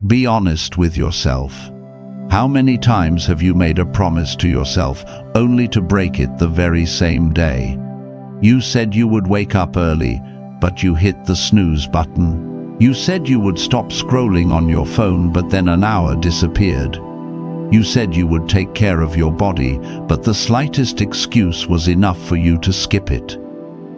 Be honest with yourself. How many times have you made a promise to yourself only to break it the very same day? You said you would wake up early, but you hit the snooze button. You said you would stop scrolling on your phone, but then an hour disappeared. You said you would take care of your body, but the slightest excuse was enough for you to skip it.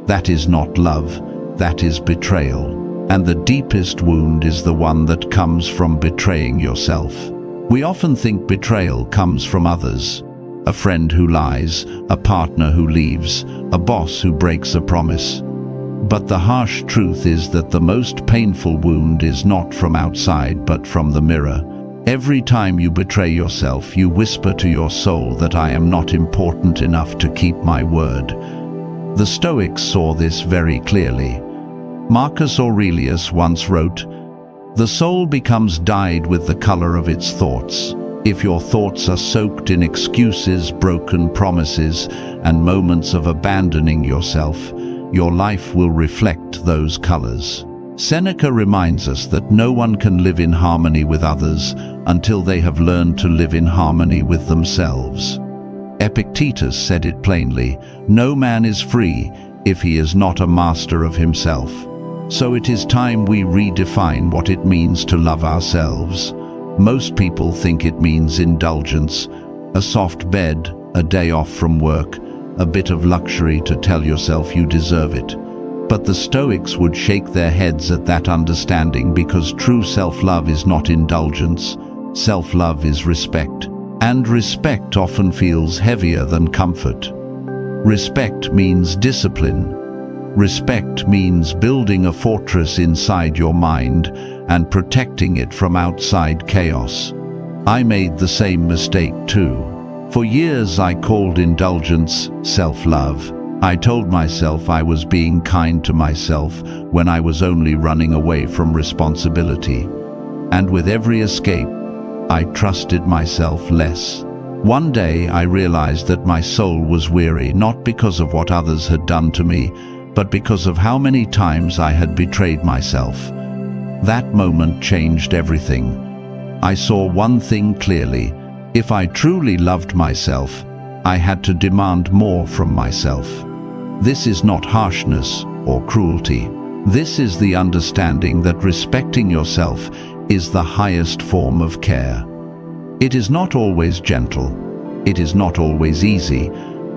That is not love, that is betrayal. And the deepest wound is the one that comes from betraying yourself. We often think betrayal comes from others. A friend who lies, a partner who leaves, a boss who breaks a promise. But the harsh truth is that the most painful wound is not from outside, but from the mirror. Every time you betray yourself, you whisper to your soul that I am not important enough to keep my word. The Stoics saw this very clearly. Marcus Aurelius once wrote, "The soul becomes dyed with the color of its thoughts. If your thoughts are soaked in excuses, broken promises, and moments of abandoning yourself, your life will reflect those colors." Seneca reminds us that no one can live in harmony with others until they have learned to live in harmony with themselves. Epictetus said it plainly, "No man is free if he is not a master of himself." So it is time we redefine what it means to love ourselves. Most people think it means indulgence, a soft bed, a day off from work, a bit of luxury to tell yourself you deserve it. But the Stoics would shake their heads at that understanding, because true self-love is not indulgence. Self-love is respect. And respect often feels heavier than comfort. Respect means discipline. Respect means building a fortress inside your mind and protecting it from outside chaos. I made the same mistake too. For years I called indulgence self-love. I told myself I was being kind to myself when I was only running away from responsibility. And with every escape, I trusted myself less. One day I realized that my soul was weary, not because of what others had done to me, but because of how many times I had betrayed myself. That moment changed everything. I saw one thing clearly. If I truly loved myself, I had to demand more from myself. This is not harshness or cruelty. This is the understanding that respecting yourself is the highest form of care. It is not always gentle, it is not always easy,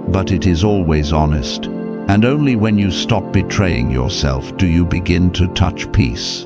but it is always honest. And only when you stop betraying yourself do you begin to touch peace.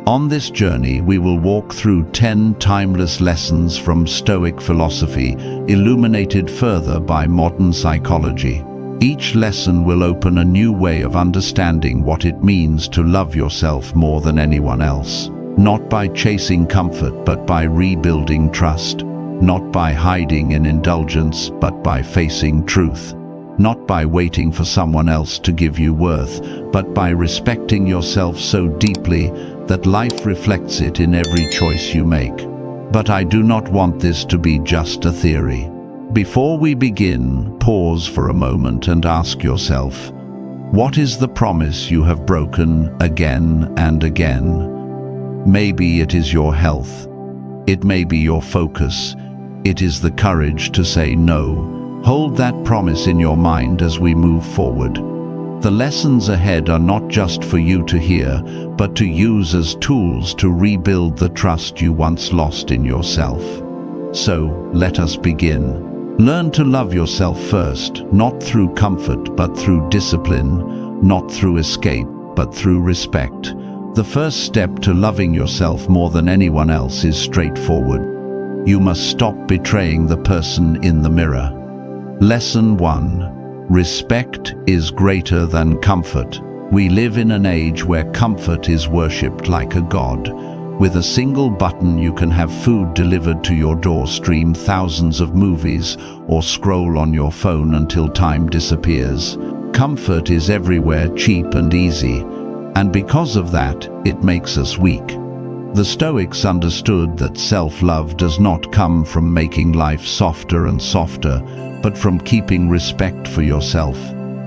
On this journey, we will walk through 10 timeless lessons from Stoic philosophy, illuminated further by modern psychology. Each lesson will open a new way of understanding what it means to love yourself more than anyone else. Not by chasing comfort, but by rebuilding trust. Not by hiding in indulgence, but by facing truth. Not by waiting for someone else to give you worth, but by respecting yourself so deeply that life reflects it in every choice you make. But I do not want this to be just a theory. Before we begin, pause for a moment and ask yourself, what is the promise you have broken again and again? Maybe it is your health. It may be your focus. It is the courage to say no. Hold that promise in your mind as we move forward. The lessons ahead are not just for you to hear, but to use as tools to rebuild the trust you once lost in yourself. So, let us begin. Learn to love yourself first, not through comfort, but through discipline, not through escape, but through respect. The first step to loving yourself more than anyone else is straightforward. You must stop betraying the person in the mirror. Lesson 1. Respect is greater than comfort. We live in an age where comfort is worshipped like a god. With a single button you can have food delivered to your door, stream thousands of movies, or scroll on your phone until time disappears. Comfort is everywhere, cheap and easy, and because of that, it makes us weak. The Stoics understood that self-love does not come from making life softer and softer, but from keeping respect for yourself.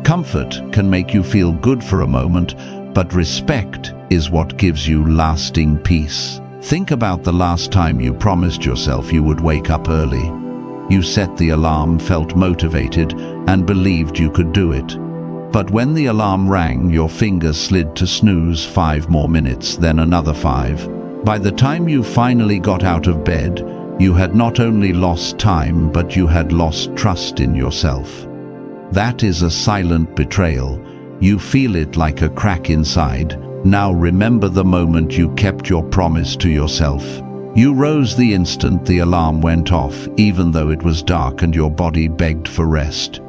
Comfort can make you feel good for a moment, but respect is what gives you lasting peace. Think about the last time you promised yourself you would wake up early. You set the alarm, felt motivated, and believed you could do it. But when the alarm rang, your finger slid to snooze 5 more minutes, then another 5. By the time you finally got out of bed, you had not only lost time, but you had lost trust in yourself. That is a silent betrayal. You feel it like a crack inside. Now remember the moment you kept your promise to yourself. You rose the instant the alarm went off, even though it was dark and your body begged for rest.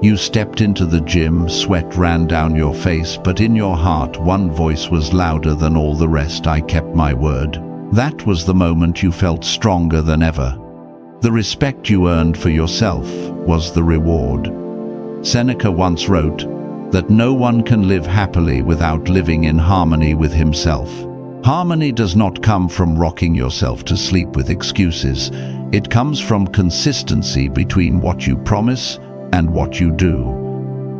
You stepped into the gym, sweat ran down your face, but in your heart one voice was louder than all the rest: I kept my word. That was the moment you felt stronger than ever. The respect you earned for yourself was the reward. Seneca once wrote that no one can live happily without living in harmony with himself. Harmony does not come from rocking yourself to sleep with excuses. It comes from consistency between what you promise and what you do.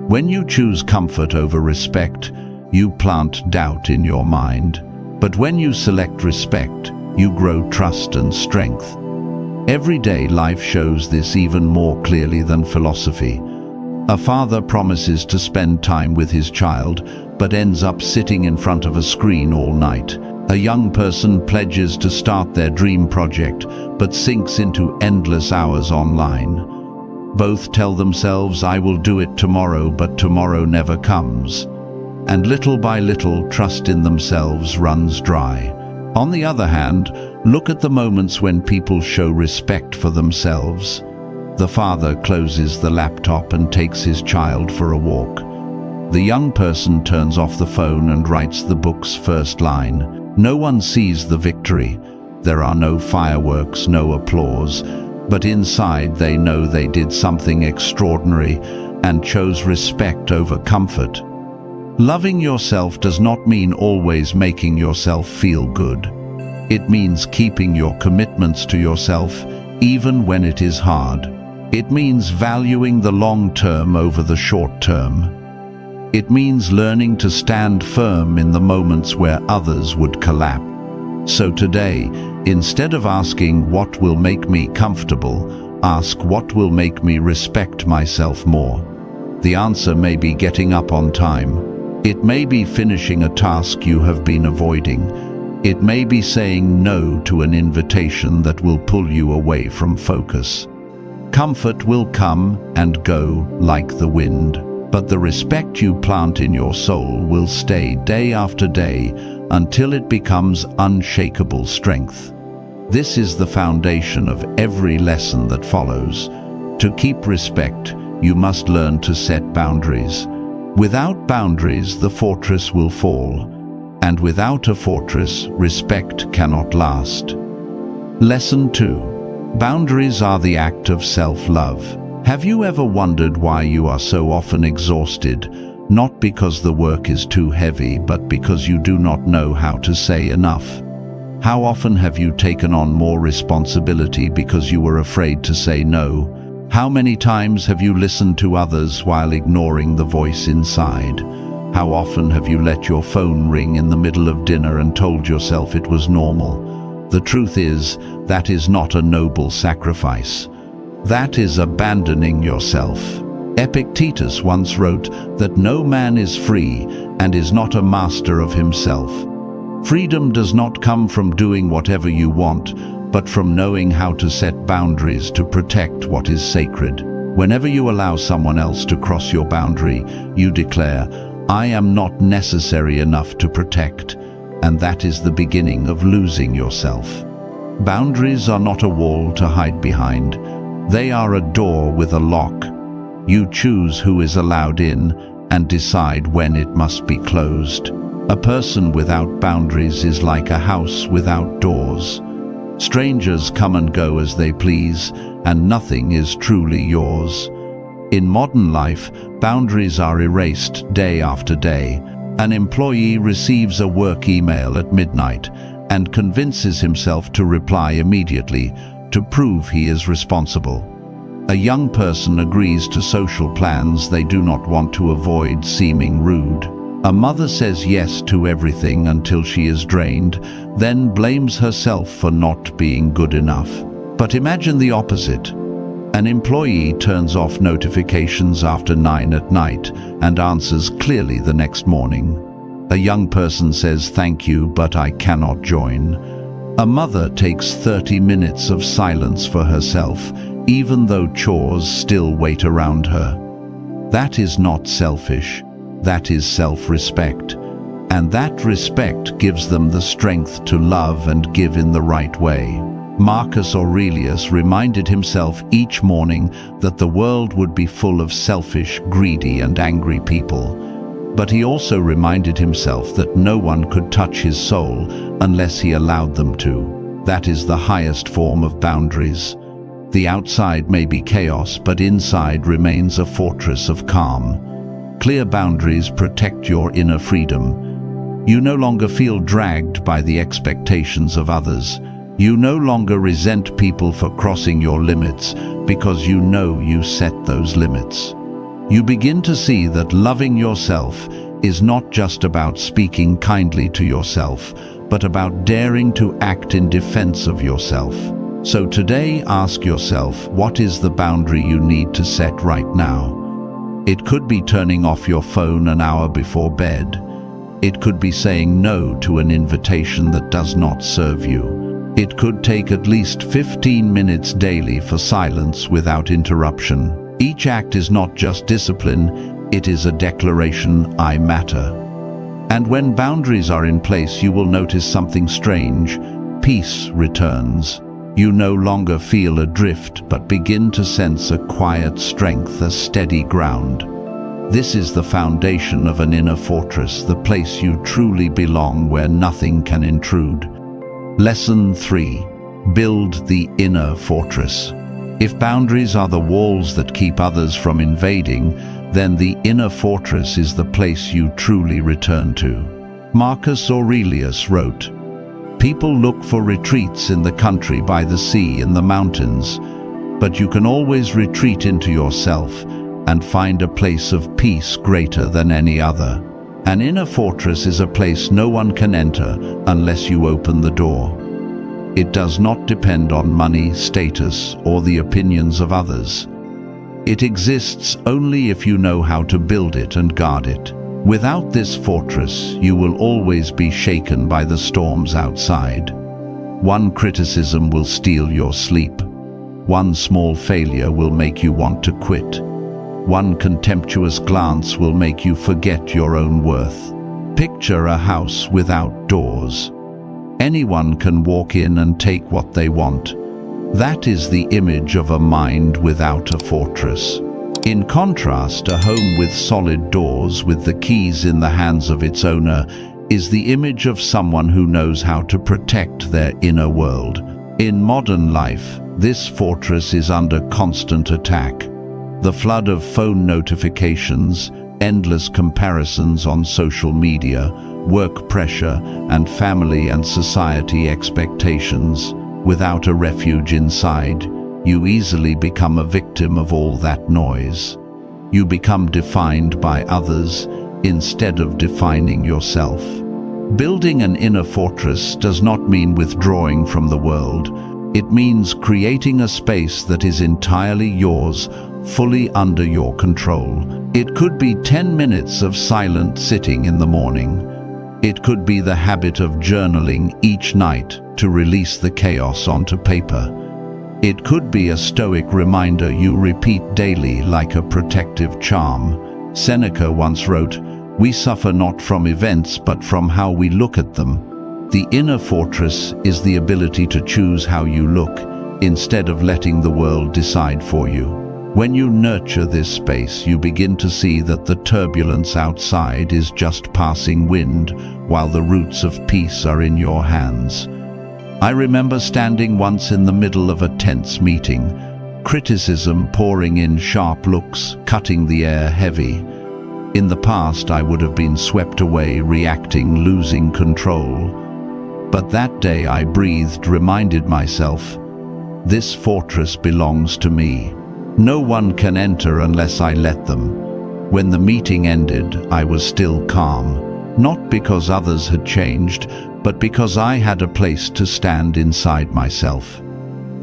When you choose comfort over respect, you plant doubt in your mind. But when you select respect, you grow trust and strength. Everyday life shows this even more clearly than philosophy. A father promises to spend time with his child, but ends up sitting in front of a screen all night. A young person pledges to start their dream project, but sinks into endless hours online. Both tell themselves, I will do it tomorrow, but tomorrow never comes. And little by little, trust in themselves runs dry. On the other hand, look at the moments when people show respect for themselves. The father closes the laptop and takes his child for a walk. The young person turns off the phone and writes the book's first line. No one sees the victory. There are no fireworks, no applause, but inside they know they did something extraordinary and chose respect over comfort. Loving yourself does not mean always making yourself feel good. It means keeping your commitments to yourself even when it is hard. It means valuing the long term over the short term. It means learning to stand firm in the moments where others would collapse. So today, instead of asking what will make me comfortable, ask what will make me respect myself more. The answer may be getting up on time. It may be finishing a task you have been avoiding. It may be saying no to an invitation that will pull you away from focus. Comfort will come and go like the wind, but the respect you plant in your soul will stay day after day until it becomes unshakable strength. This is the foundation of every lesson that follows. To keep respect, you must learn to set boundaries. Without boundaries, the fortress will fall, and without a fortress, respect cannot last. Lesson 2. Boundaries are the act of self-love. Have you ever wondered why you are so often exhausted? Not because the work is too heavy, but because you do not know how to say enough. How often have you taken on more responsibility because you were afraid to say no? How many times have you listened to others while ignoring the voice inside? How often have you let your phone ring in the middle of dinner and told yourself it was normal? The truth is, that is not a noble sacrifice. That is abandoning yourself. Epictetus once wrote that no man is free and is not a master of himself. Freedom does not come from doing whatever you want, but from knowing how to set boundaries to protect what is sacred. Whenever you allow someone else to cross your boundary, you declare, I am not necessary enough to protect. And that is the beginning of losing yourself. Boundaries are not a wall to hide behind. They are a door with a lock. You choose who is allowed in and decide when it must be closed. A person without boundaries is like a house without doors. Strangers come and go as they please, and nothing is truly yours. In modern life, boundaries are erased day after day. An employee receives a work email at midnight and convinces himself to reply immediately to prove he is responsible. A young person agrees to social plans they do not want to avoid seeming rude. A mother says yes to everything until she is drained, then blames herself for not being good enough. But imagine the opposite. An employee turns off notifications after 9 at night and answers clearly the next morning. A young person says thank you, but I cannot join. A mother takes 30 minutes of silence for herself, even though chores still wait around her. That is not selfish. That is self-respect. And that respect gives them the strength to love and give in the right way. Marcus Aurelius reminded himself each morning that the world would be full of selfish, greedy, and angry people. But he also reminded himself that no one could touch his soul unless he allowed them to. That is the highest form of boundaries. The outside may be chaos, but inside remains a fortress of calm. Clear boundaries protect your inner freedom. You no longer feel dragged by the expectations of others. You no longer resent people for crossing your limits because you know you set those limits. You begin to see that loving yourself is not just about speaking kindly to yourself, but about daring to act in defense of yourself. So today, ask yourself, what is the boundary you need to set right now? It could be turning off your phone an hour before bed. It could be saying no to an invitation that does not serve you. It could take at least 15 minutes daily for silence without interruption. Each act is not just discipline, it is a declaration, I matter. And when boundaries are in place, you will notice something strange. Peace returns. You no longer feel adrift, but begin to sense a quiet strength, a steady ground. This is the foundation of an inner fortress, the place you truly belong, where nothing can intrude. Lesson 3. Build the inner fortress. If boundaries are the walls that keep others from invading, then the inner fortress is the place you truly return to. Marcus Aurelius wrote, "People look for retreats in the country, by the sea, in the mountains, but you can always retreat into yourself and find a place of peace greater than any other." An inner fortress is a place no one can enter unless you open the door. It does not depend on money, status, or the opinions of others. It exists only if you know how to build it and guard it. Without this fortress, you will always be shaken by the storms outside. One criticism will steal your sleep. One small failure will make you want to quit. One contemptuous glance will make you forget your own worth. Picture a house without doors. Anyone can walk in and take what they want. That is the image of a mind without a fortress. In contrast, a home with solid doors, with the keys in the hands of its owner, is the image of someone who knows how to protect their inner world. In modern life, this fortress is under constant attack. The flood of phone notifications, endless comparisons on social media, work pressure, and family and society expectations. Without a refuge inside, you easily become a victim of all that noise. You become defined by others instead of defining yourself. Building an inner fortress does not mean withdrawing from the world. It means creating a space that is entirely yours, fully under your control. It could be 10 minutes of silent sitting in the morning. It could be the habit of journaling each night to release the chaos onto paper. It could be a stoic reminder you repeat daily like a protective charm. Seneca once wrote, "We suffer not from events, but from how we look at them." The inner fortress is the ability to choose how you look, instead of letting the world decide for you. When you nurture this space, you begin to see that the turbulence outside is just passing wind, while the roots of peace are in your hands. I remember standing once in the middle of a tense meeting, criticism pouring in, sharp looks cutting the air heavy. In the past, I would have been swept away, reacting, losing control. But that day I breathed, reminded myself, this fortress belongs to me. No one can enter unless I let them. When the meeting ended, I was still calm, not because others had changed, but because I had a place to stand inside myself.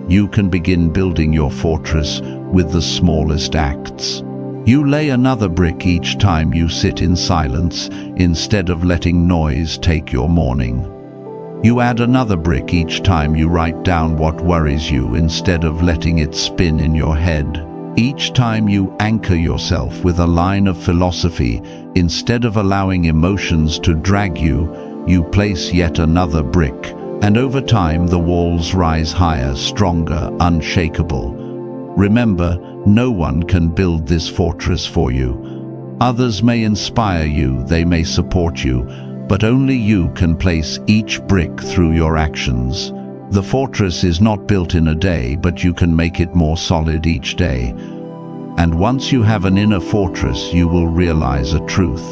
You can begin building your fortress with the smallest acts. You lay another brick each time you sit in silence instead of letting noise take your morning. You add another brick each time you write down what worries you instead of letting it spin in your head. Each time you anchor yourself with a line of philosophy instead of allowing emotions to drag you, you place yet another brick, and over time the walls rise higher, stronger, unshakable. Remember, no one can build this fortress for you. Others may inspire you, they may support you, but only you can place each brick through your actions. The fortress is not built in a day, but you can make it more solid each day. And once you have an inner fortress, you will realize a truth.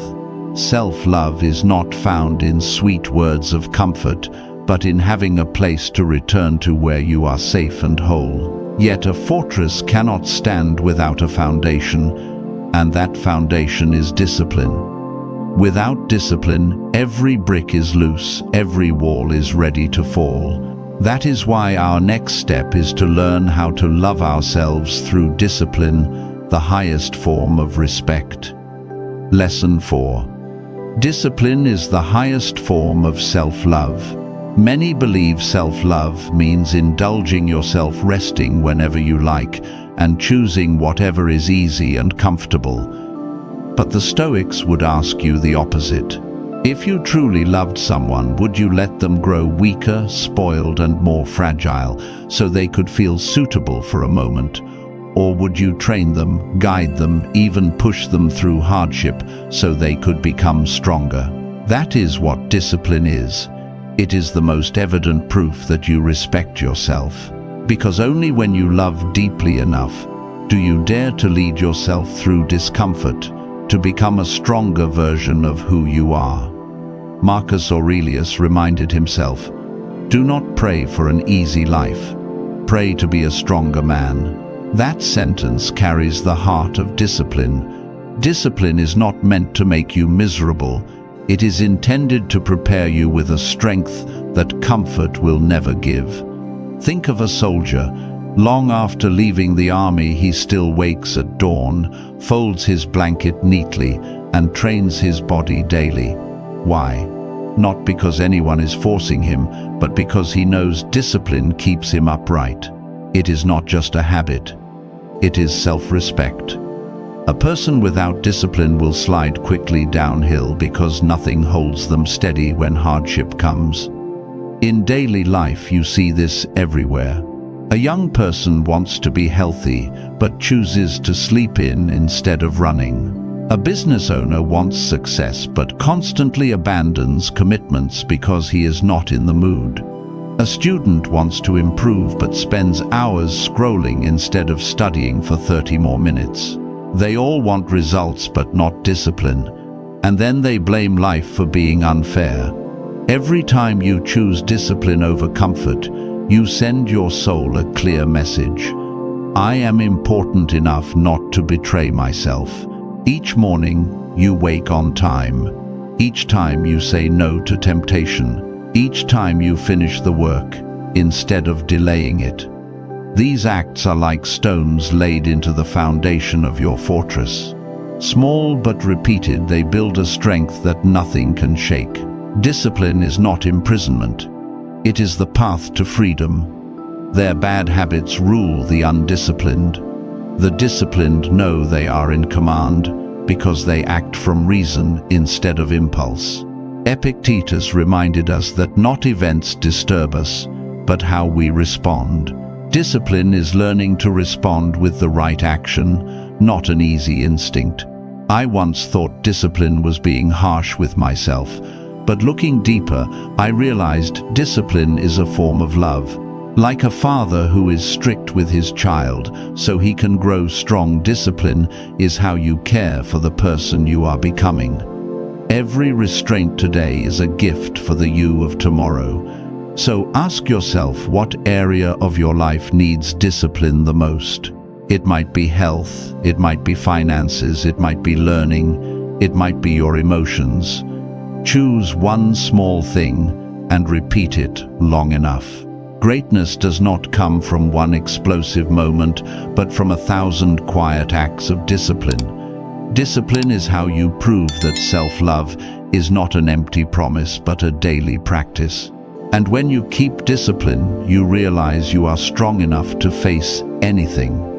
Self-love is not found in sweet words of comfort, but in having a place to return to where you are safe and whole. Yet a fortress cannot stand without a foundation, and that foundation is discipline. Without discipline, every brick is loose, every wall is ready to fall. That is why our next step is to learn how to love ourselves through discipline, the highest form of respect. Lesson 4. Discipline is the highest form of self-love. Many believe self-love means indulging yourself, resting whenever you like, and choosing whatever is easy and comfortable. But the Stoics would ask you the opposite. If you truly loved someone, would you let them grow weaker, spoiled, and more fragile so they could feel suitable for a moment? Or would you train them, guide them, even push them through hardship so they could become stronger? That is what discipline is. It is the most evident proof that you respect yourself. Because only when you love deeply enough do you dare to lead yourself through discomfort to become a stronger version of who you are. Marcus Aurelius reminded himself, "Do not pray for an easy life. Pray to be a stronger man." That sentence carries the heart of discipline. Discipline is not meant to make you miserable. It is intended to prepare you with a strength that comfort will never give. Think of a soldier. Long after leaving the army, he still wakes at dawn, folds his blanket neatly, and trains his body daily. Why? Not because anyone is forcing him, but because he knows discipline keeps him upright. It is not just a habit. It is self-respect. A person without discipline will slide quickly downhill because nothing holds them steady when hardship comes. In daily life, you see this everywhere. A young person wants to be healthy, but chooses to sleep in instead of running. A business owner wants success, but constantly abandons commitments because he is not in the mood. A student wants to improve, but spends hours scrolling instead of studying for 30 more minutes. They all want results, but not discipline. And then they blame life for being unfair. Every time you choose discipline over comfort, you send your soul a clear message. I am important enough not to betray myself. Each morning, you wake on time. Each time you say no to temptation. Each time you finish the work, instead of delaying it. These acts are like stones laid into the foundation of your fortress. Small but repeated, they build a strength that nothing can shake. Discipline is not imprisonment. It is the path to freedom. Their bad habits rule the undisciplined. The disciplined know they are in command because they act from reason instead of impulse. Epictetus reminded us that not events disturb us, but how we respond. Discipline is learning to respond with the right action, not an easy instinct. I once thought discipline was being harsh with myself, but looking deeper, I realized discipline is a form of love. Like a father who is strict with his child so he can grow strong, discipline is how you care for the person you are becoming. Every restraint today is a gift for the you of tomorrow. So ask yourself, what area of your life needs discipline the most? It might be health, it might be finances, it might be learning, it might be your emotions. Choose one small thing and repeat it long enough. Greatness does not come from one explosive moment, but from 1,000 quiet acts of discipline. Discipline is how you prove that self-love is not an empty promise, but a daily practice. And when you keep discipline, you realize you are strong enough to face anything.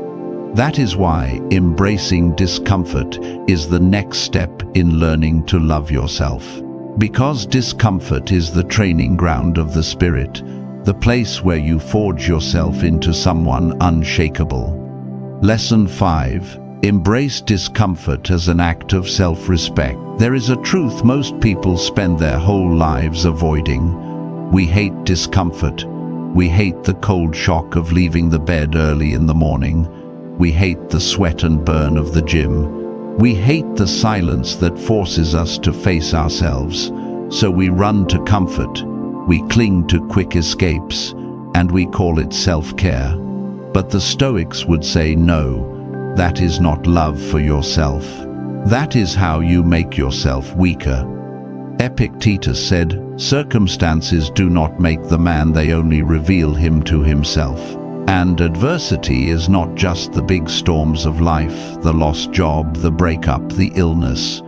That is why embracing discomfort is the next step in learning to love yourself. Because discomfort is the training ground of the spirit, the place where you forge yourself into someone unshakable. Lesson 5. Embrace discomfort as an act of self-respect. There is a truth most people spend their whole lives avoiding. We hate discomfort. We hate the cold shock of leaving the bed early in the morning. We hate the sweat and burn of the gym. We hate the silence that forces us to face ourselves. So we run to comfort. We cling to quick escapes, and we call it self-care. But the Stoics would say no. That is not love for yourself. That is how you make yourself weaker. Epictetus said, "Circumstances do not make the man, they only reveal him to himself." And adversity is not just the big storms of life, the lost job, the breakup, the illness.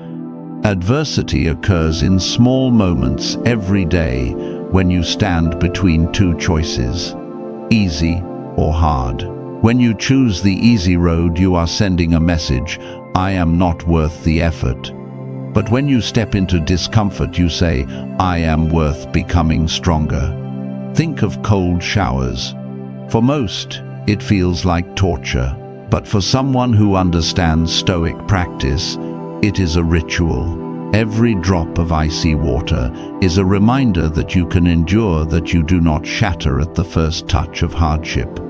Adversity occurs in small moments every day when you stand between two choices, easy or hard. When you choose the easy road, you are sending a message, I am not worth the effort. But when you step into discomfort, you say, I am worth becoming stronger. Think of cold showers. For most, it feels like torture. But for someone who understands Stoic practice, it is a ritual. Every drop of icy water is a reminder that you can endure, that you do not shatter at the first touch of hardship.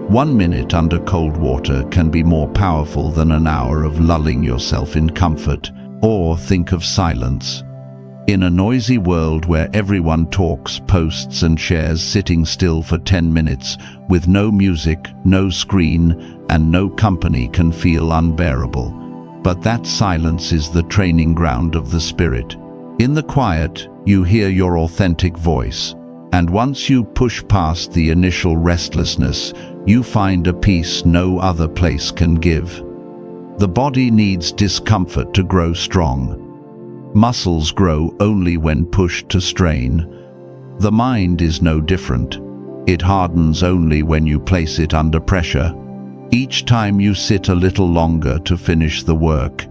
1 minute under cold water can be more powerful than an hour of lulling yourself in comfort. Or think of silence. In a noisy world where everyone talks, posts and shares, sitting still for 10 minutes with no music, no screen, and no company can feel unbearable. But that silence is the training ground of the spirit. In the quiet, you hear your authentic voice. And once you push past the initial restlessness, you find a peace no other place can give. The body needs discomfort to grow strong. Muscles grow only when pushed to strain. The mind is no different. It hardens only when you place it under pressure. Each time you sit a little longer to finish the work.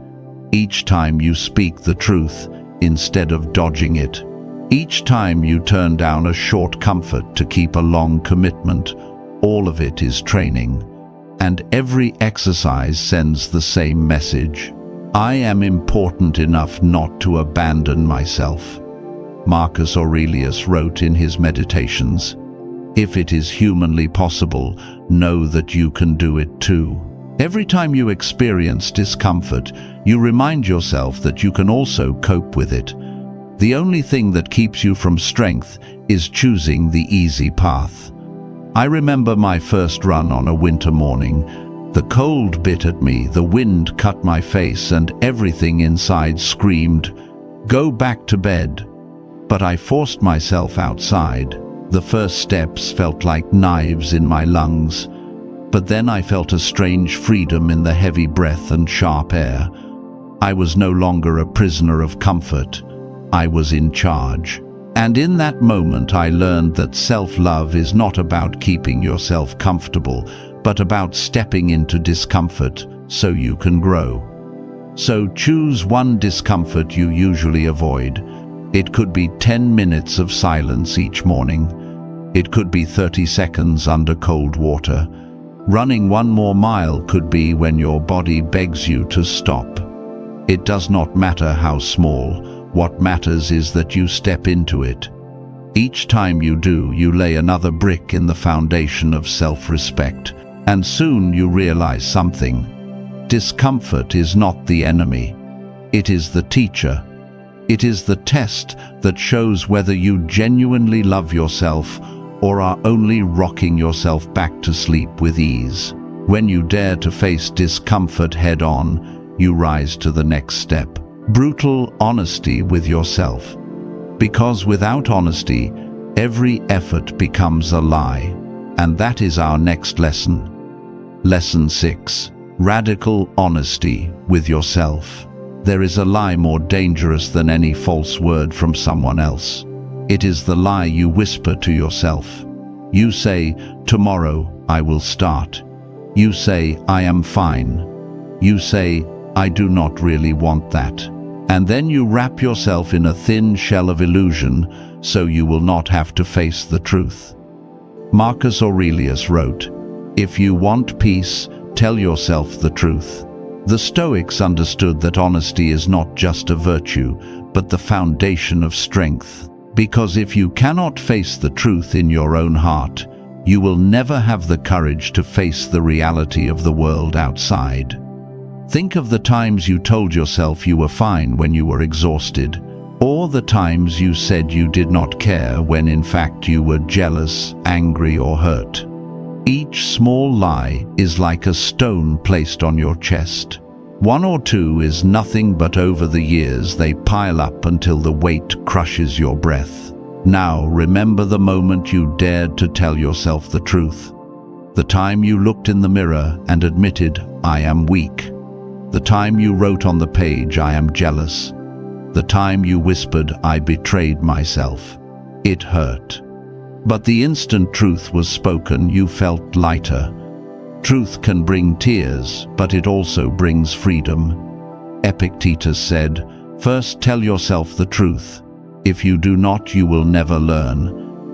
Each time you speak the truth instead of dodging it. Each time you turn down a short comfort to keep a long commitment. All of it is training. And every exercise sends the same message. I am important enough not to abandon myself. Marcus Aurelius wrote in his Meditations, if it is humanly possible, know that you can do it too. Every time you experience discomfort, you remind yourself that you can also cope with it. The only thing that keeps you from strength is choosing the easy path. I remember my first run on a winter morning. The cold bit at me, the wind cut my face, and everything inside screamed, go back to bed. But I forced myself outside. The first steps felt like knives in my lungs. But then I felt a strange freedom in the heavy breath and sharp air. I was no longer a prisoner of comfort. I was in charge. And in that moment I learned that self-love is not about keeping yourself comfortable, but about stepping into discomfort so you can grow. So choose one discomfort you usually avoid. It could be 10 minutes of silence each morning. It could be 30 seconds under cold water. Running 1 more mile could be when your body begs you to stop. It does not matter how small. What matters is that you step into it. Each time you do, you lay another brick in the foundation of self-respect. And soon you realize something. Discomfort is not the enemy. It is the teacher. It is the test that shows whether you genuinely love yourself or are only rocking yourself back to sleep with ease. When you dare to face discomfort head-on, you rise to the next step. Brutal honesty with yourself. Because without honesty, every effort becomes a lie. And that is our next lesson. Lesson 6. Radical honesty with yourself. There is a lie more dangerous than any false word from someone else. It is the lie you whisper to yourself. You say, "Tomorrow I will start." You say, "I am fine." You say, "I do not really want that." And then you wrap yourself in a thin shell of illusion so you will not have to face the truth. Marcus Aurelius wrote, "If you want peace, tell yourself the truth." The Stoics understood that honesty is not just a virtue, but the foundation of strength. Because if you cannot face the truth in your own heart, you will never have the courage to face the reality of the world outside. Think of the times you told yourself you were fine when you were exhausted, or the times you said you did not care when in fact you were jealous, angry, or hurt. Each small lie is like a stone placed on your chest. One or two is nothing, but over the years they pile up until the weight crushes your breath. Now remember the moment you dared to tell yourself the truth. The time you looked in the mirror and admitted, "I am weak." The time you wrote on the page, "I am jealous." The time you whispered, "I betrayed myself." It hurt. But the instant truth was spoken, you felt lighter. Truth can bring tears, but it also brings freedom. Epictetus said, "First tell yourself the truth. If you do not, you will never learn."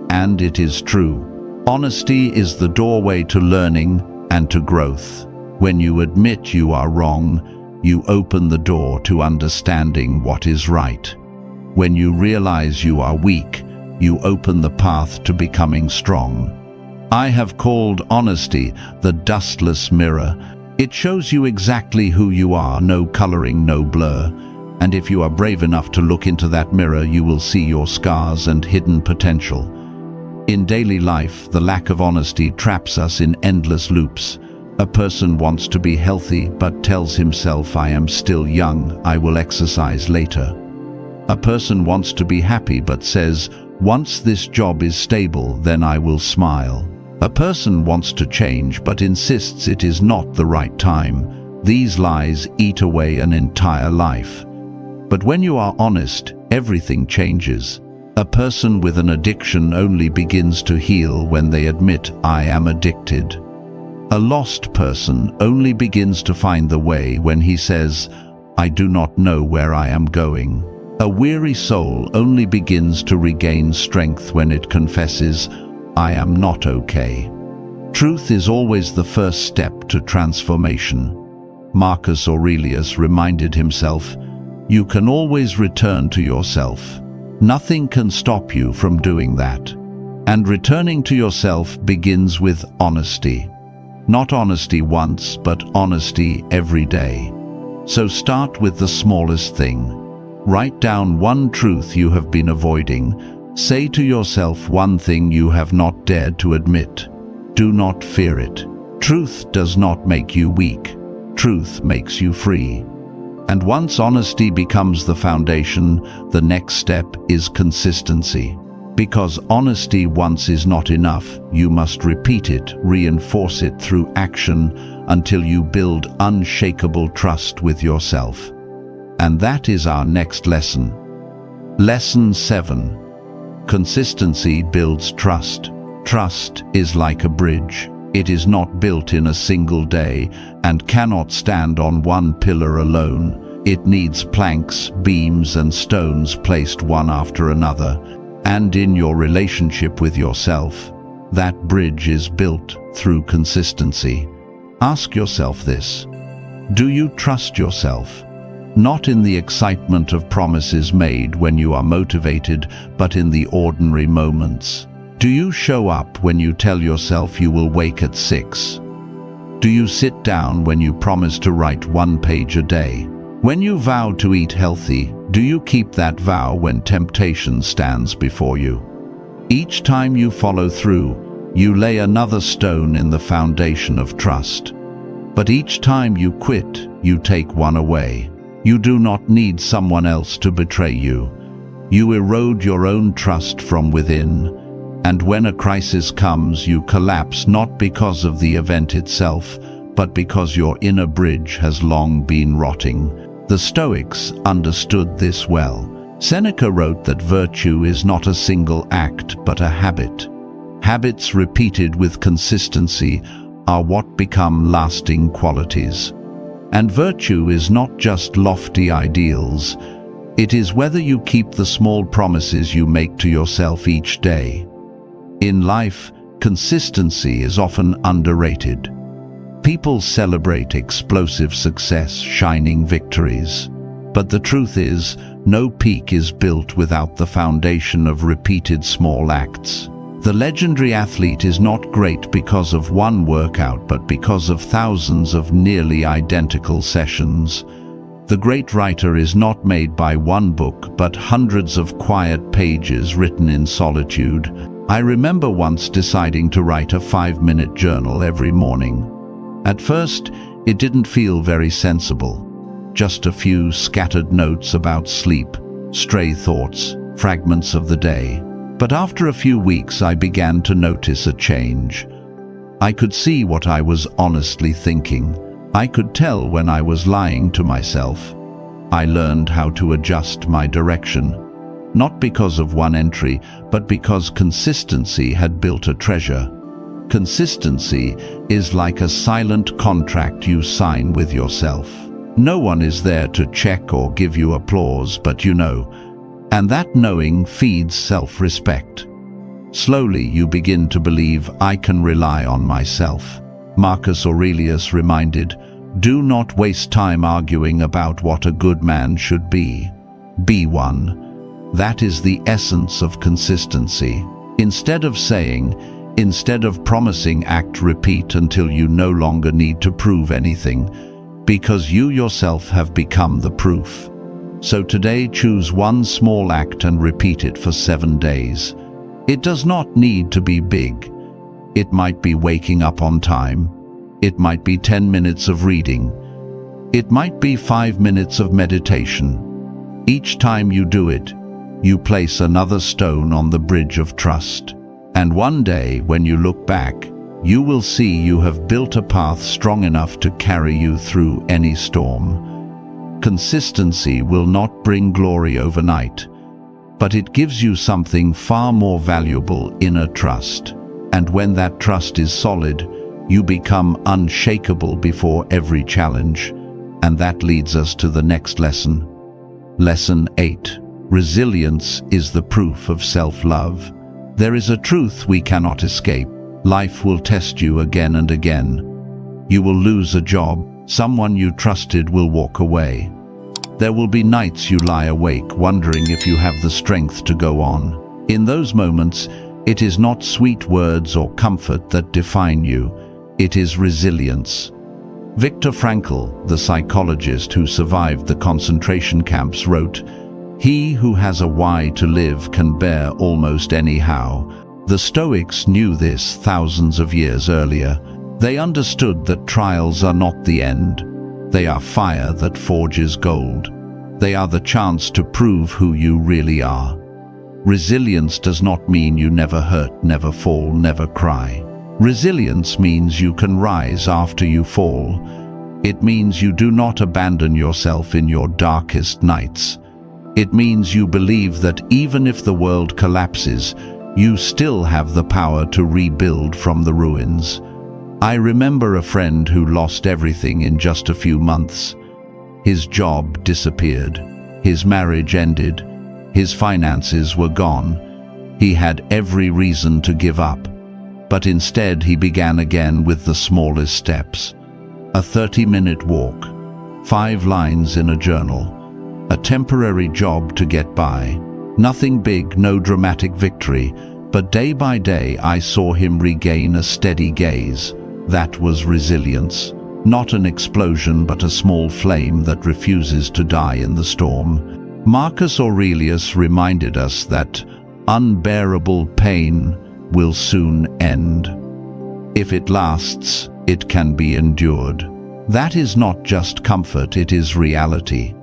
And it is true. Honesty is the doorway to learning and to growth. When you admit you are wrong, you open the door to understanding what is right. When you realize you are weak, you open the path to becoming strong. I have called honesty the dustless mirror. It shows you exactly who you are, no coloring, no blur. And if you are brave enough to look into that mirror, you will see your scars and hidden potential. In daily life, the lack of honesty traps us in endless loops. A person wants to be healthy but tells himself, "I am still young, I will exercise later." A person wants to be happy but says, "Once this job is stable, then I will smile." A person wants to change but insists it is not the right time. These lies eat away an entire life. But when you are honest, everything changes. A person with an addiction only begins to heal when they admit, "I am addicted." A lost person only begins to find the way when he says, "I do not know where I am going." A weary soul only begins to regain strength when it confesses, "I am not okay." Truth is always the first step to transformation. Marcus Aurelius reminded himself, "You can always return to yourself. Nothing can stop you from doing that." And returning to yourself begins with honesty. Not honesty once, but honesty every day. So start with the smallest thing. Write down one truth you have been avoiding. Say to yourself one thing you have not dared to admit. Do not fear it. Truth does not make you weak. Truth makes you free. And once honesty becomes the foundation, the next step is consistency. Because honesty once is not enough, you must repeat it, reinforce it through action until you build unshakable trust with yourself. And that is our next lesson. Lesson 7. Consistency builds trust. Trust is like a bridge. It is not built in a single day and cannot stand on one pillar alone. It needs planks, beams, and stones placed one after another. And in your relationship with yourself, that bridge is built through consistency. Ask yourself this: do you trust yourself? Not in the excitement of promises made when you are motivated, but in the ordinary moments. Do you show up when you tell yourself you will wake at 6? Do you sit down when you promise to write 1 page a day? When you vow to eat healthy, do you keep that vow when temptation stands before you? Each time you follow through, you lay another stone in the foundation of trust. But each time you quit, you take one away. You do not need someone else to betray you. You erode your own trust from within. And when a crisis comes, you collapse not because of the event itself, but because your inner bridge has long been rotting. The Stoics understood this well. Seneca wrote that virtue is not a single act, but a habit. Habits repeated with consistency are what become lasting qualities. And virtue is not just lofty ideals. It is whether you keep the small promises you make to yourself each day. In life, consistency is often underrated. People celebrate explosive success, shining victories. But the truth is, no peak is built without the foundation of repeated small acts. The legendary athlete is not great because of one workout, but because of thousands of nearly identical sessions. The great writer is not made by one book, but hundreds of quiet pages written in solitude. I remember once deciding to write a 5-minute journal every morning. At first, it didn't feel very sensible. Just a few scattered notes about sleep, stray thoughts, fragments of the day. But after a few weeks, I began to notice a change. I could see what I was honestly thinking. I could tell when I was lying to myself. I learned how to adjust my direction, not because of one entry, but because consistency had built a treasure. Consistency is like a silent contract you sign with yourself. No one is there to check or give you applause, but you know. And that knowing feeds self-respect. Slowly you begin to believe, I can rely on myself. Marcus Aurelius reminded, do not waste time arguing about what a good man should be. Be one. That is the essence of consistency. Instead of promising, act, repeat until you no longer need to prove anything, because you yourself have become the proof. So today, choose one small act and repeat it for 7 days. It does not need to be big. It might be waking up on time. It might be 10 minutes of reading. It might be 5 minutes of meditation. Each time you do it, you place another stone on the bridge of trust. And one day, when you look back, you will see you have built a path strong enough to carry you through any storm. Consistency will not bring glory overnight, but it gives you something far more valuable, inner trust. And when that trust is solid, you become unshakable before every challenge. And that leads us to the next lesson. Lesson 8. Resilience is the proof of self-love. There is a truth we cannot escape. Life will test you again and again. You will lose a job. Someone you trusted will walk away. There will be nights you lie awake wondering if you have the strength to go on. In those moments, it is not sweet words or comfort that define you. It is resilience. Viktor Frankl, the psychologist who survived the concentration camps, wrote, "He who has a why to live can bear almost anyhow." The Stoics knew this thousands of years earlier. They understood that trials are not the end. They are fire that forges gold. They are the chance to prove who you really are. Resilience does not mean you never hurt, never fall, never cry. Resilience means you can rise after you fall. It means you do not abandon yourself in your darkest nights. It means you believe that even if the world collapses, you still have the power to rebuild from the ruins. I remember a friend who lost everything in just a few months. His job disappeared. His marriage ended. His finances were gone. He had every reason to give up. But instead he began again with the smallest steps. A 30-minute walk, 5 lines in a journal, a temporary job to get by. Nothing big, no dramatic victory, but day by day I saw him regain a steady gaze. That was resilience. Not an explosion, but a small flame that refuses to die in the storm. Marcus Aurelius reminded us that unbearable pain will soon end. If it lasts, it can be endured. That is not just comfort, it is reality.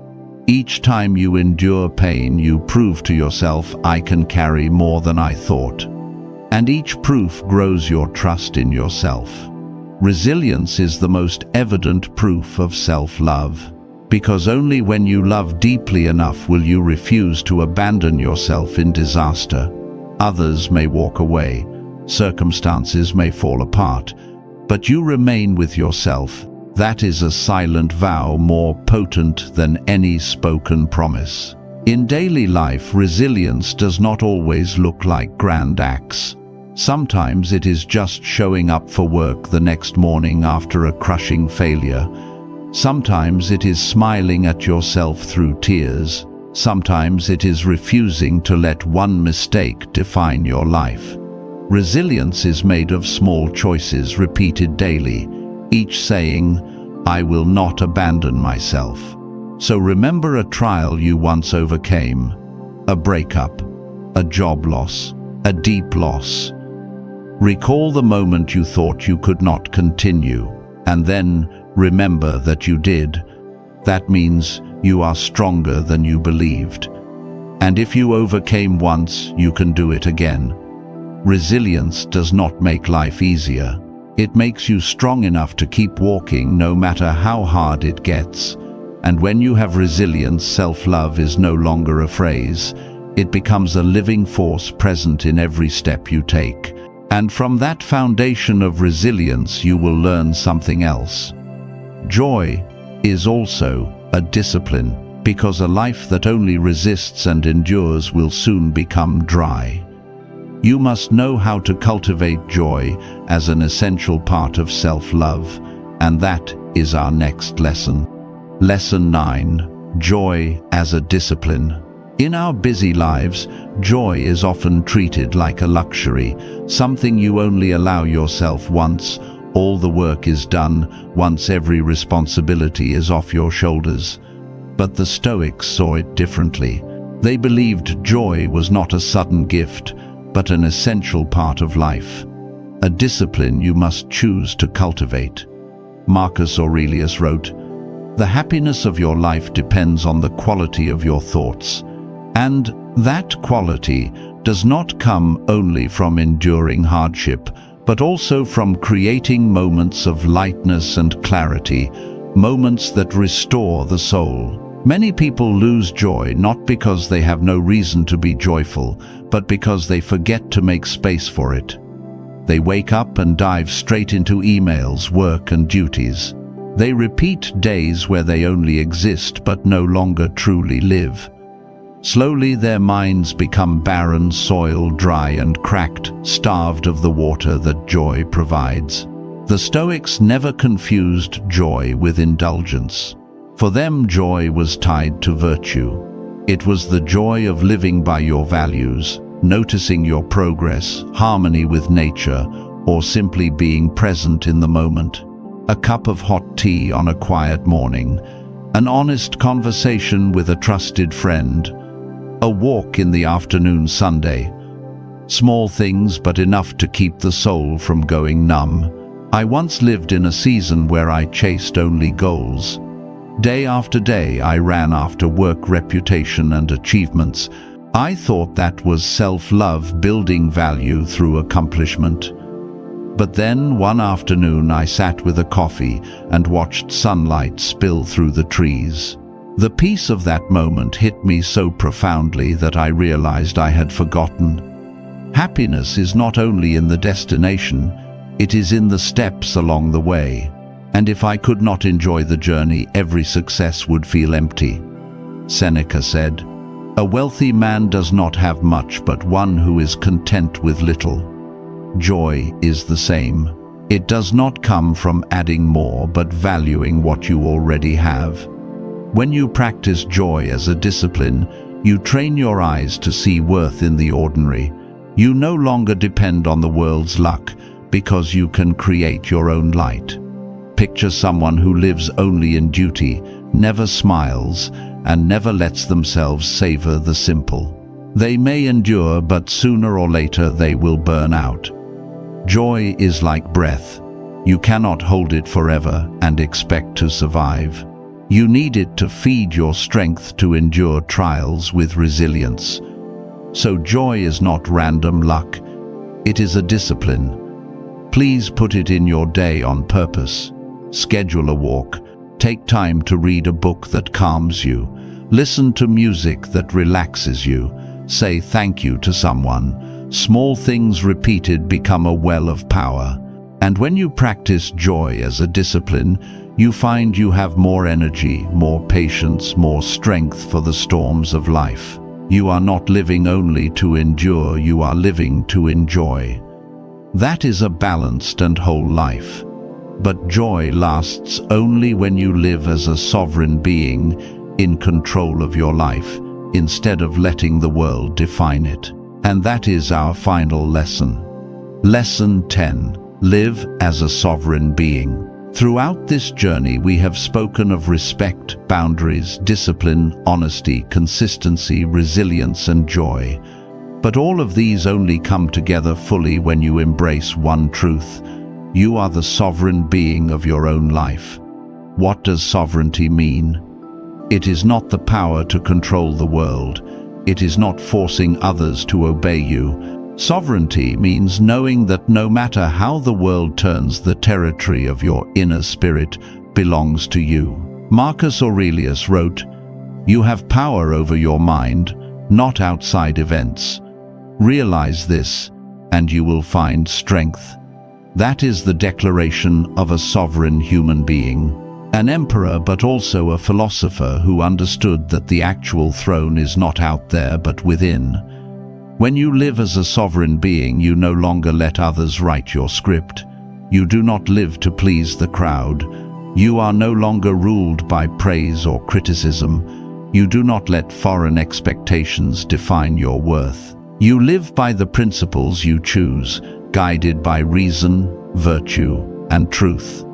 Each time you endure pain, you prove to yourself, I can carry more than I thought. And each proof grows your trust in yourself. Resilience is the most evident proof of self-love, because only when you love deeply enough will you refuse to abandon yourself in disaster. Others may walk away, circumstances may fall apart, but you remain with yourself. That is a silent vow more potent than any spoken promise. In daily life, resilience does not always look like grand acts. Sometimes it is just showing up for work the next morning after a crushing failure. Sometimes it is smiling at yourself through tears. Sometimes it is refusing to let one mistake define your life. Resilience is made of small choices repeated daily, each saying, I will not abandon myself. So remember a trial you once overcame, a breakup, a job loss, a deep loss. Recall the moment you thought you could not continue, and then remember that you did. That means you are stronger than you believed. And if you overcame once, you can do it again. Resilience does not make life easier. It makes you strong enough to keep walking no matter how hard it gets. And when you have resilience, self-love is no longer a phrase. It becomes a living force present in every step you take. And from that foundation of resilience, you will learn something else. Joy is also a discipline, because a life that only resists and endures will soon become dry. You must know how to cultivate joy as an essential part of self-love, and that is our next lesson. Lesson 9. Joy as a discipline. In our busy lives, joy is often treated like a luxury, something you only allow yourself once all the work is done, once every responsibility is off your shoulders. But the Stoics saw it differently. They believed joy was not a sudden gift, but an essential part of life, a discipline you must choose to cultivate. Marcus Aurelius wrote, "The happiness of your life depends on the quality of your thoughts, and that quality does not come only from enduring hardship, but also from creating moments of lightness and clarity, moments that restore the soul." Many people lose joy not because they have no reason to be joyful, but because they forget to make space for it. They wake up and dive straight into emails, work, and duties. They repeat days where they only exist but no longer truly live. Slowly their minds become barren soil, dry and cracked, starved of the water that joy provides. The Stoics never confused joy with indulgence. For them, joy was tied to virtue. It was the joy of living by your values, noticing your progress, harmony with nature, or simply being present in the moment. A cup of hot tea on a quiet morning, an honest conversation with a trusted friend, a walk in the afternoon Sunday. Small things, but enough to keep the soul from going numb. I once lived in a season where I chased only goals. Day after day, I ran after work, reputation, and achievements. I thought that was self-love, building value through accomplishment. But then, one afternoon, I sat with a coffee and watched sunlight spill through the trees. The peace of that moment hit me so profoundly that I realized I had forgotten. Happiness is not only in the destination, it is in the steps along the way. And if I could not enjoy the journey, every success would feel empty. Seneca said, "A wealthy man does not have much, but one who is content with little." Joy is the same. It does not come from adding more, but valuing what you already have. When you practice joy as a discipline, you train your eyes to see worth in the ordinary. You no longer depend on the world's luck, because you can create your own light. Picture someone who lives only in duty, never smiles, and never lets themselves savor the simple. They may endure, but sooner or later they will burn out. Joy is like breath. You cannot hold it forever and expect to survive. You need it to feed your strength to endure trials with resilience. So joy is not random luck. It is a discipline. Please put it in your day on purpose. Schedule a walk. Take time to read a book that calms you. Listen to music that relaxes you. Say thank you to someone. Small things repeated become a well of power. And when you practice joy as a discipline, you find you have more energy, more patience, more strength for the storms of life. You are not living only to endure, you are living to enjoy. That is a balanced and whole life. But joy lasts only when you live as a sovereign being in control of your life, instead of letting the world define it. And that is our final lesson. Lesson 10. Live as a sovereign being. Throughout this journey, we have spoken of respect, boundaries, discipline, honesty, consistency, resilience, and joy. But all of these only come together fully when you embrace one truth. You are the sovereign being of your own life. What does sovereignty mean? It is not the power to control the world. It is not forcing others to obey you. Sovereignty means knowing that no matter how the world turns, the territory of your inner spirit belongs to you. Marcus Aurelius wrote, "You have power over your mind, not outside events. Realize this, and you will find strength." That is the declaration of a sovereign human being. An emperor, but also a philosopher who understood that the actual throne is not out there but within. When you live as a sovereign being, you no longer let others write your script. You do not live to please the crowd. You are no longer ruled by praise or criticism. You do not let foreign expectations define your worth. You live by the principles you choose, guided by reason, virtue, and truth.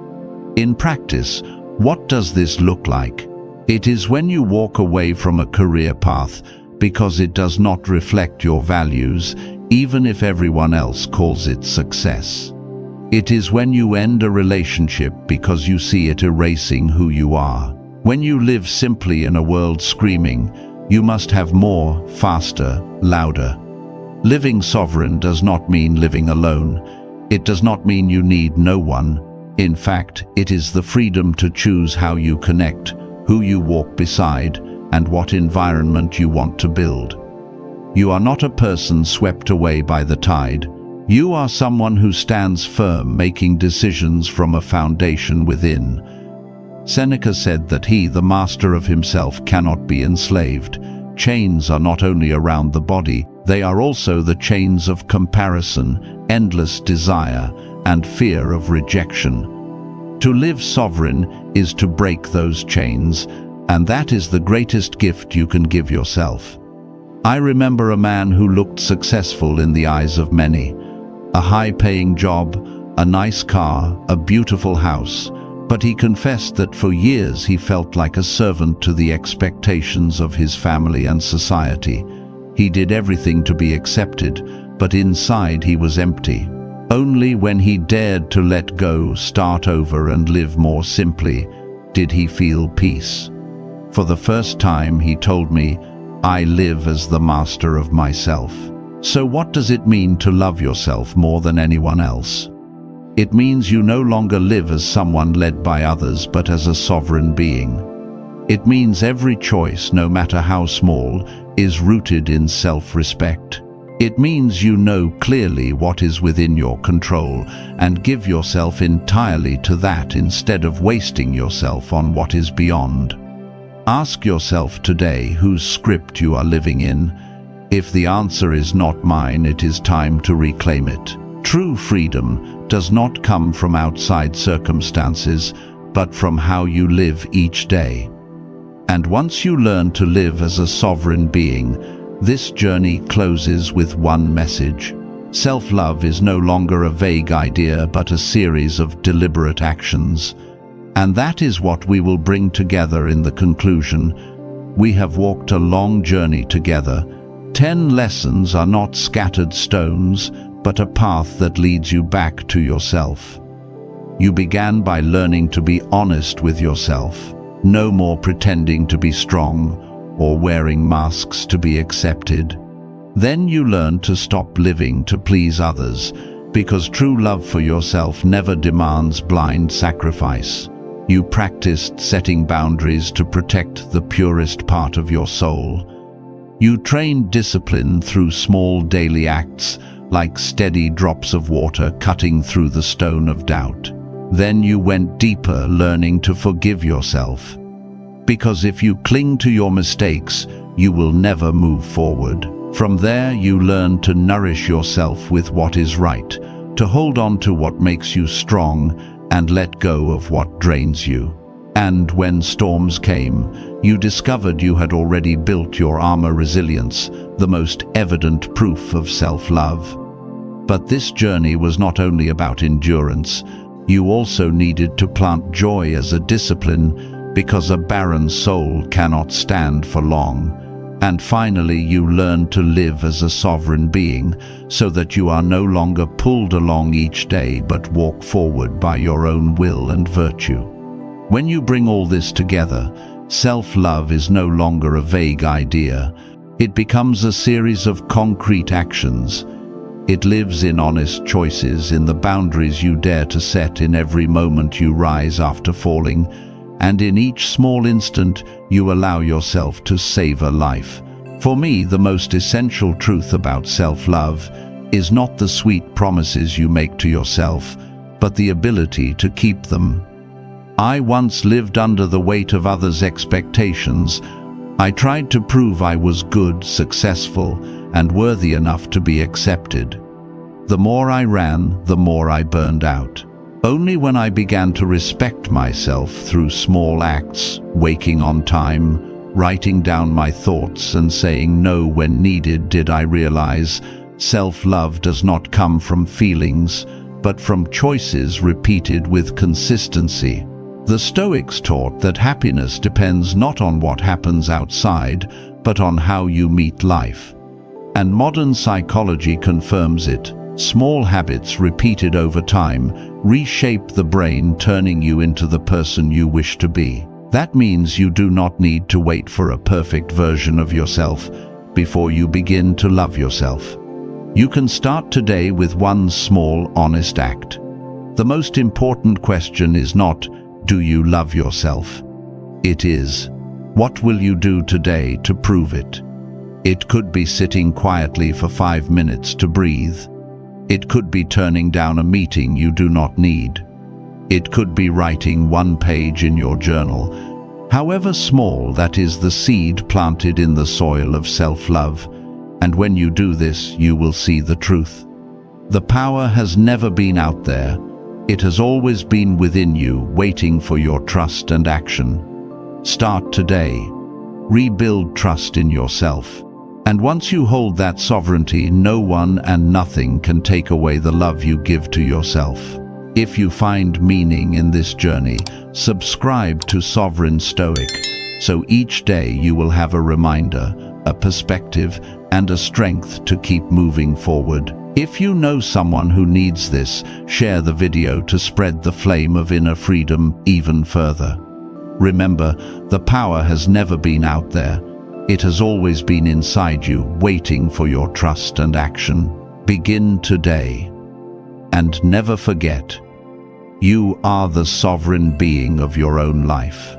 In practice, what does this look like? It is when you walk away from a career path because it does not reflect your values, even if everyone else calls it success. It is when you end a relationship because you see it erasing who you are. When you live simply in a world screaming, "You must have more, faster, louder." Living sovereign does not mean living alone. It does not mean you need no one. In fact, it is the freedom to choose how you connect, who you walk beside, and what environment you want to build. You are not a person swept away by the tide. You are someone who stands firm, making decisions from a foundation within. Seneca said that he, the master of himself, cannot be enslaved. Chains are not only around the body, they are also the chains of comparison, endless desire, and fear of rejection. To live sovereign is to break those chains, and that is the greatest gift you can give yourself. I remember a man who looked successful in the eyes of many. A high-paying job, a nice car, a beautiful house, but he confessed that for years he felt like a servant to the expectations of his family and society. He did everything to be accepted, but inside he was empty. Only when he dared to let go, start over, and live more simply, did he feel peace. For the first time, he told me, "I live as the master of myself." So what does it mean to love yourself more than anyone else? It means you no longer live as someone led by others, but as a sovereign being. It means every choice, no matter how small, is rooted in self-respect. It means you know clearly what is within your control and give yourself entirely to that instead of wasting yourself on what is beyond. Ask yourself today whose script you are living in. If the answer is not mine, it is time to reclaim it. True freedom does not come from outside circumstances, but from how you live each day. And once you learn to live as a sovereign being, this journey closes with one message. Self-love is no longer a vague idea, but a series of deliberate actions. And that is what we will bring together in the conclusion. We have walked a long journey together. 10 lessons are not scattered stones, but a path that leads you back to yourself. You began by learning to be honest with yourself. No more pretending to be strong or wearing masks to be accepted. Then you learned to stop living to please others, because true love for yourself never demands blind sacrifice. You practiced setting boundaries to protect the purest part of your soul. You trained discipline through small daily acts, like steady drops of water cutting through the stone of doubt. Then you went deeper, learning to forgive yourself. Because if you cling to your mistakes, you will never move forward. From there, you learn to nourish yourself with what is right, to hold on to what makes you strong, and let go of what drains you. And when storms came, you discovered you had already built your armor resilience, the most evident proof of self-love. But this journey was not only about endurance. You also needed to plant joy as a discipline, because a barren soul cannot stand for long. And finally, you learn to live as a sovereign being, so that you are no longer pulled along each day but walk forward by your own will and virtue. When you bring all this together, self-love is no longer a vague idea. It becomes a series of concrete actions. It lives in honest choices, in the boundaries you dare to set in every moment you rise after falling, and in each small instant you allow yourself to savor life. For me, the most essential truth about self-love is not the sweet promises you make to yourself, but the ability to keep them. I once lived under the weight of others' expectations. I tried to prove I was good, successful, and worthy enough to be accepted. The more I ran, the more I burned out. Only when I began to respect myself through small acts, waking on time, writing down my thoughts and saying no when needed, did I realize self-love does not come from feelings, but from choices repeated with consistency. The Stoics taught that happiness depends not on what happens outside, but on how you meet life. And modern psychology confirms it. Small habits repeated over time reshape the brain, turning you into the person you wish to be. That means you do not need to wait for a perfect version of yourself before you begin to love yourself. You can start today with one small, honest act. The most important question is not, do you love yourself? It is, what will you do today to prove it? It could be sitting quietly for 5 minutes to breathe. It could be turning down a meeting you do not need. It could be writing one page in your journal. However small, that is the seed planted in the soil of self-love. And when you do this, you will see the truth. The power has never been out there. It has always been within you, waiting for your trust and action. Start today. Rebuild trust in yourself. And once you hold that sovereignty, no one and nothing can take away the love you give to yourself. If you find meaning in this journey, subscribe to Sovereign Stoic, so each day you will have a reminder, a perspective, and a strength to keep moving forward. If you know someone who needs this, share the video to spread the flame of inner freedom even further. Remember, the power has never been out there. It has always been inside you, waiting for your trust and action. Begin today. And never forget, you are the sovereign being of your own life.